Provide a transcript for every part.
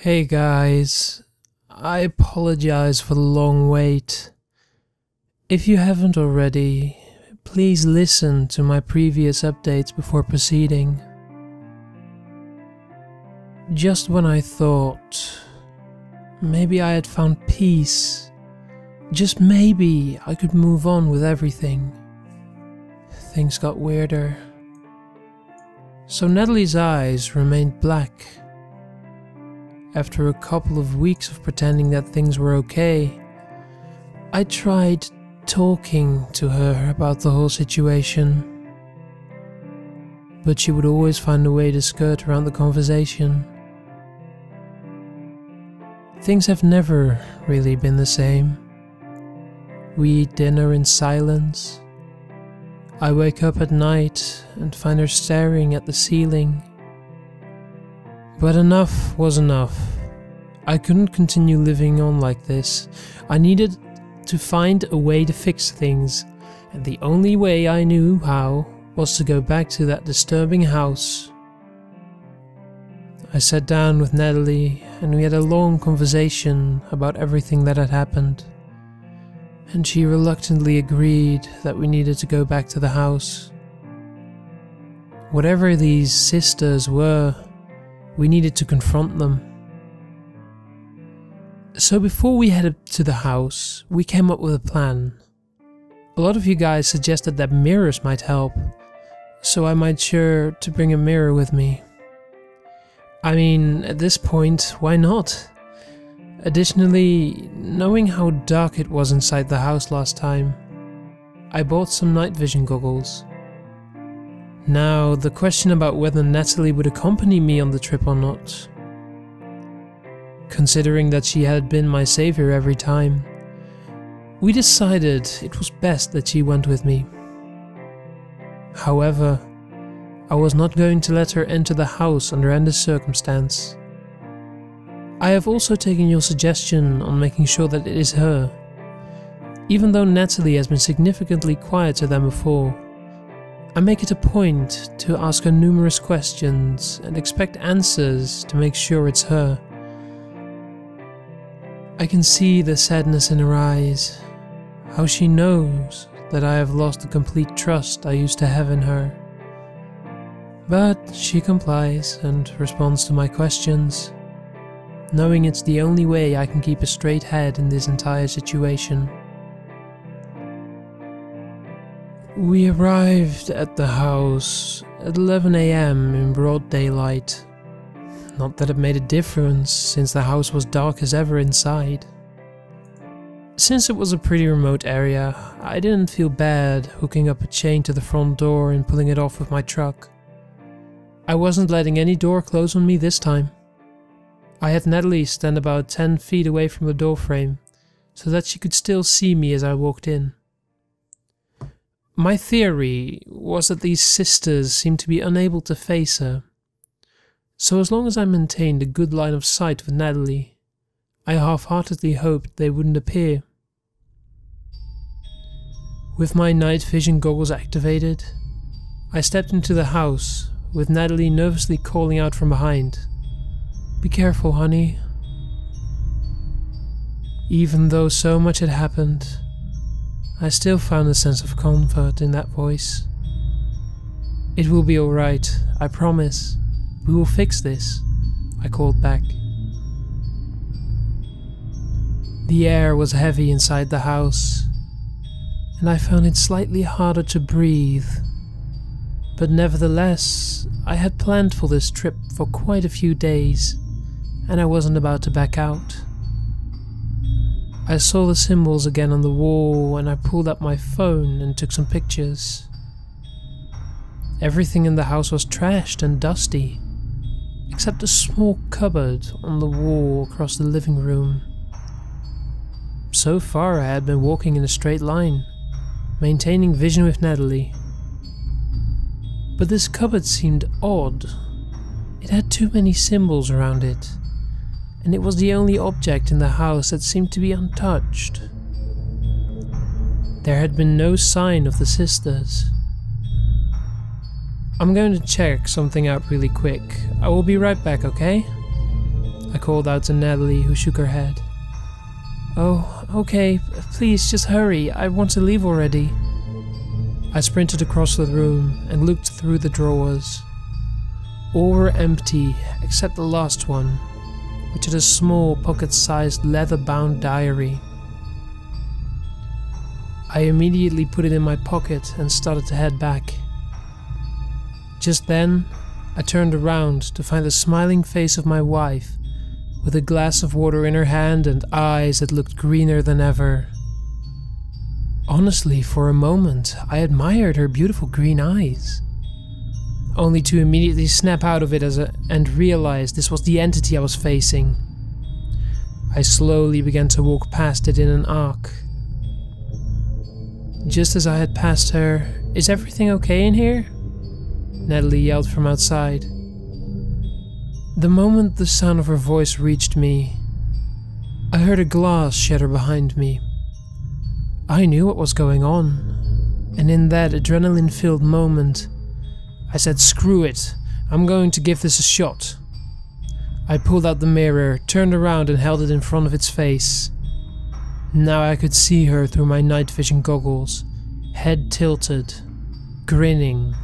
Hey guys, I apologize for the long wait. If you haven't already, please listen to my previous updates before proceeding. Just when I thought maybe I had found peace, just maybe I could move on with everything, things got weirder. So Natalie's eyes remained black. After a couple of weeks of pretending that things were okay, I tried talking to her about the whole situation, but she would always find a way to skirt around the conversation. Things have never really been the same. We eat dinner in silence. I wake up at night and find her staring at the ceiling. But enough was enough. I couldn't continue living on like this. I needed to find a way to fix things, and the only way I knew how was to go back to that disturbing house. I sat down with Natalie and we had a long conversation about everything that had happened, and she reluctantly agreed that we needed to go back to the house. Whatever these sisters were, we needed to confront them. So before we headed to the house, we came up with a plan. A lot of you guys suggested that mirrors might help, so I made sure to bring a mirror with me. I mean, at this point, why not? Additionally, knowing how dark it was inside the house last time, I bought some night vision goggles. Now, the question about whether Natalie would accompany me on the trip or not. Considering that she had been my savior every time, we decided it was best that she went with me. However, I was not going to let her enter the house under any circumstance. I have also taken your suggestion on making sure that it is her. Even though Natalie has been significantly quieter than before, I make it a point to ask her numerous questions and expect answers to make sure it's her. I can see the sadness in her eyes, how she knows that I have lost the complete trust I used to have in her. But she complies and responds to my questions, knowing it's the only way I can keep a straight head in this entire situation. We arrived at the house at 11 AM in broad daylight. Not that it made a difference, since the house was dark as ever inside. Since it was a pretty remote area, I didn't feel bad hooking up a chain to the front door and pulling it off with my truck. I wasn't letting any door close on me this time. I had Natalie stand about 10 feet away from the doorframe, so that she could still see me as I walked in. My theory was that these sisters seemed to be unable to face her, so as long as I maintained a good line of sight with Natalie, I half-heartedly hoped they wouldn't appear. With my night vision goggles activated, I stepped into the house, with Natalie nervously calling out from behind, "Be careful, honey." Even though so much had happened, I still found a sense of comfort in that voice. "It will be alright, I promise. We will fix this," I called back. The air was heavy inside the house, and I found it slightly harder to breathe. But nevertheless, I had planned for this trip for quite a few days, and I wasn't about to back out. I saw the symbols again on the wall, and I pulled up my phone and took some pictures. Everything in the house was trashed and dusty, except a small cupboard on the wall across the living room. So far I had been walking in a straight line, maintaining vision with Natalie. But this cupboard seemed odd. It had too many symbols around it, and it was the only object in the house that seemed to be untouched. There had been no sign of the sisters. "I'm going to check something out really quick. I will be right back, okay?" I called out to Natalie, who shook her head. "Oh, okay, please just hurry, I want to leave already." I sprinted across the room and looked through the drawers. All were empty except the last one, which had a small pocket-sized leather-bound diary. I immediately put it in my pocket and started to head back. Just then, I turned around to find the smiling face of my wife, with a glass of water in her hand and eyes that looked greener than ever. Honestly, for a moment, I admired her beautiful green eyes, only to immediately snap out of it and realize this was the entity I was facing. I slowly began to walk past it in an arc. Just as I had passed her, "Is everything okay in here?" Natalie yelled from outside. The moment the sound of her voice reached me, I heard a glass shatter behind me. I knew what was going on, and in that adrenaline-filled moment, I said, "Screw it, I'm going to give this a shot." I pulled out the mirror, turned around and held it in front of its face. Now I could see her through my night vision goggles, head tilted, grinning.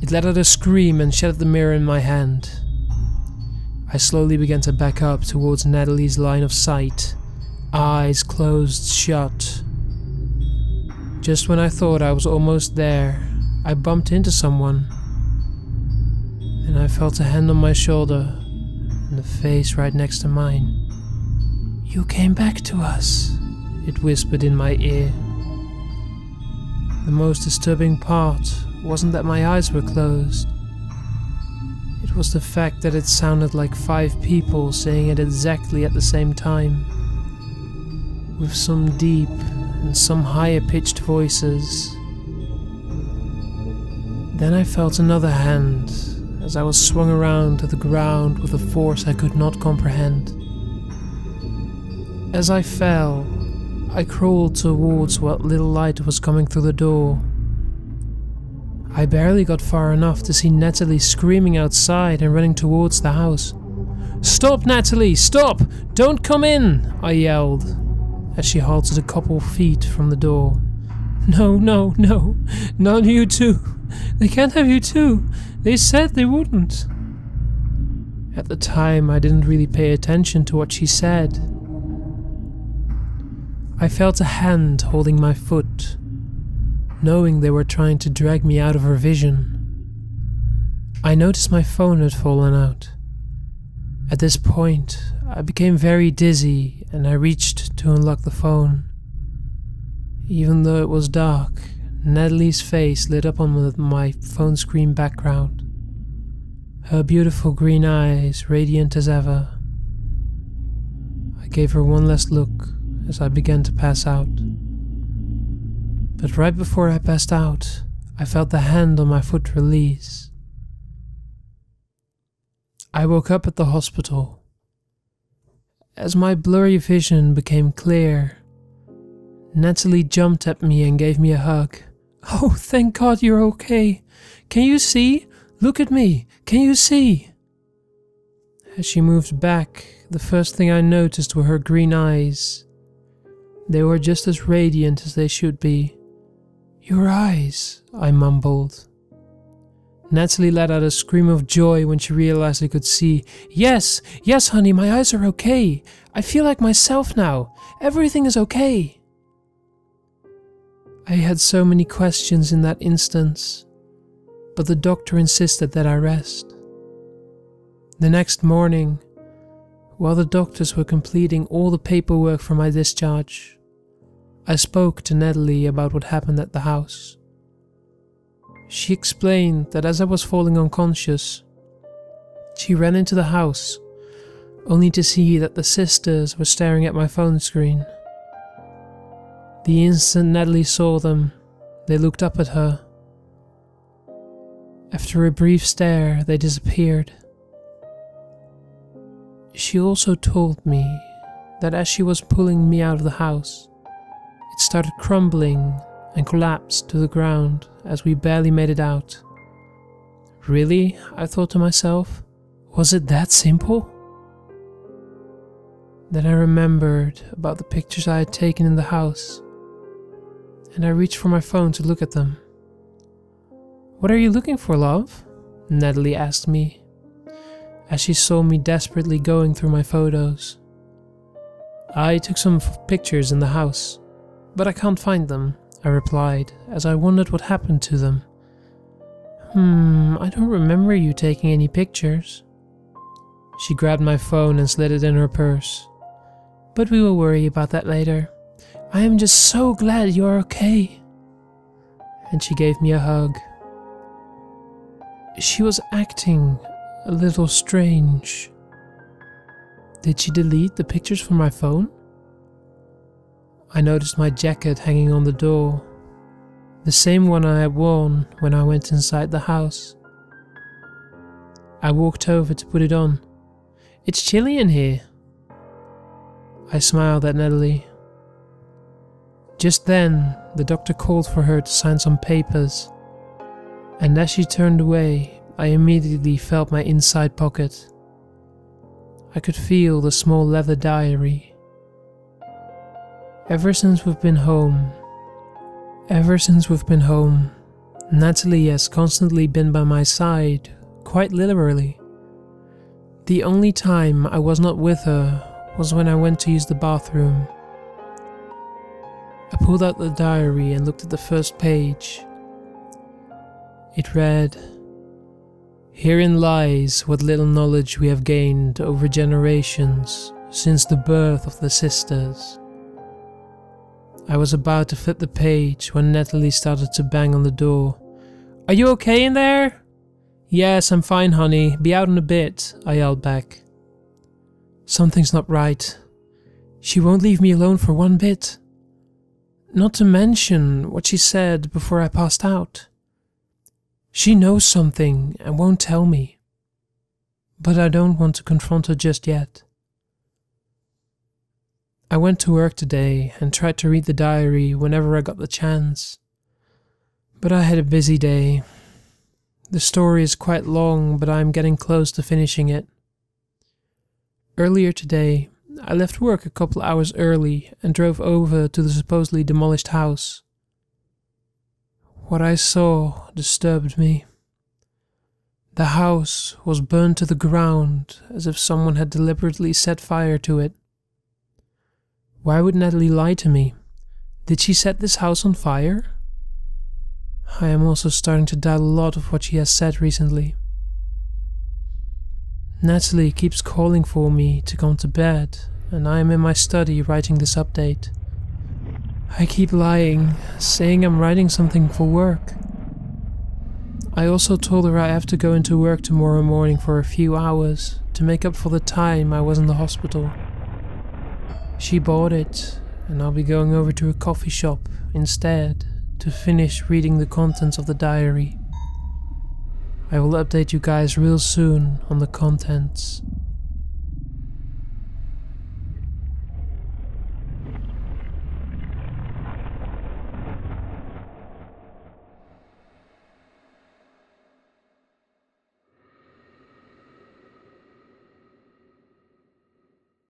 It let out a scream and shattered the mirror in my hand. I slowly began to back up towards Natalie's line of sight, eyes closed shut. Just when I thought I was almost there, I bumped into someone, and I felt a hand on my shoulder and a face right next to mine. "You came back to us," it whispered in my ear. The most disturbing part wasn't that my eyes were closed. It was the fact that it sounded like 5 people saying it exactly at the same time, with some deep and some higher pitched voices. Then I felt another hand as I was swung around to the ground with a force I could not comprehend. As I fell, I crawled towards what little light was coming through the door. I barely got far enough to see Natalie screaming outside and running towards the house. "Stop, Natalie, stop! Don't come in!" I yelled, as she halted a couple feet from the door. "No, no, no, not you too. They can't have you too. They said they wouldn't." At the time, I didn't really pay attention to what she said. I felt a hand holding my foot, knowing they were trying to drag me out of her vision. I noticed my phone had fallen out. At this point, I became very dizzy and I reached to unlock the phone. Even though it was dark, Natalie's face lit up on my phone screen background, her beautiful green eyes radiant as ever. I gave her one last look as I began to pass out. But right before I passed out, I felt the hand on my foot release. I woke up at the hospital. As my blurry vision became clear, Natalie jumped at me and gave me a hug. "Oh, thank God you're okay. Can you see? Look at me. Can you see?" As she moved back, the first thing I noticed were her green eyes. They were just as radiant as they should be. "Your eyes," I mumbled. Natalie let out a scream of joy when she realized I could see. Yes, honey, my eyes are okay. I feel like myself now. Everything is okay." I had so many questions in that instance, but the doctor insisted that I rest. The next morning, while the doctors were completing all the paperwork for my discharge, I spoke to Natalie about what happened at the house. She explained that as I was falling unconscious, she ran into the house, only to see that the sisters were staring at my phone screen. The instant Natalie saw them, they looked up at her. After a brief stare, they disappeared. She also told me that as she was pulling me out of the house, it started crumbling and collapsed to the ground as we barely made it out. Really? I thought to myself. Was it that simple? Then I remembered about the pictures I had taken in the house, and I reached for my phone to look at them. "What are you looking for, love?" Natalie asked me, as she saw me desperately going through my photos. "I took some pictures in the house, but I can't find them," I replied, as I wondered what happened to them. I don't remember you taking any pictures." She grabbed my phone and slid it in her purse. "But we will worry about that later. I am just so glad you are okay." And she gave me a hug. She was acting a little strange. Did she delete the pictures from my phone? I noticed my jacket hanging on the door, the same one I had worn when I went inside the house. I walked over to put it on. "It's chilly in here." I smiled at Natalie. Just then, the doctor called for her to sign some papers, and as she turned away, I immediately felt my inside pocket. I could feel the small leather diary. Ever since we've been home, Natalie has constantly been by my side, quite literally. The only time I was not with her was when I went to use the bathroom. I pulled out the diary and looked at the first page. It read, "Herein lies what little knowledge we have gained over generations since the birth of the sisters." I was about to flip the page when Natalie started to bang on the door. "Are you okay in there?" "Yes, I'm fine, honey. Be out in a bit," I yelled back. Something's not right. She won't leave me alone for one bit. Not to mention what she said before I passed out. She knows something and won't tell me. But I don't want to confront her just yet. I went to work today and tried to read the diary whenever I got the chance. But I had a busy day. The story is quite long, but I am getting close to finishing it. Earlier today, I left work a couple hours early and drove over to the supposedly demolished house. What I saw disturbed me. The house was burned to the ground as if someone had deliberately set fire to it. Why would Natalie lie to me? Did she set this house on fire? I am also starting to doubt a lot of what she has said recently. Natalie keeps calling for me to come to bed, and I am in my study writing this update. I keep lying, saying I'm writing something for work. I also told her I have to go into work tomorrow morning for a few hours to make up for the time I was in the hospital. She bought it, and I'll be going over to a coffee shop instead to finish reading the contents of the diary. I will update you guys real soon on the contents.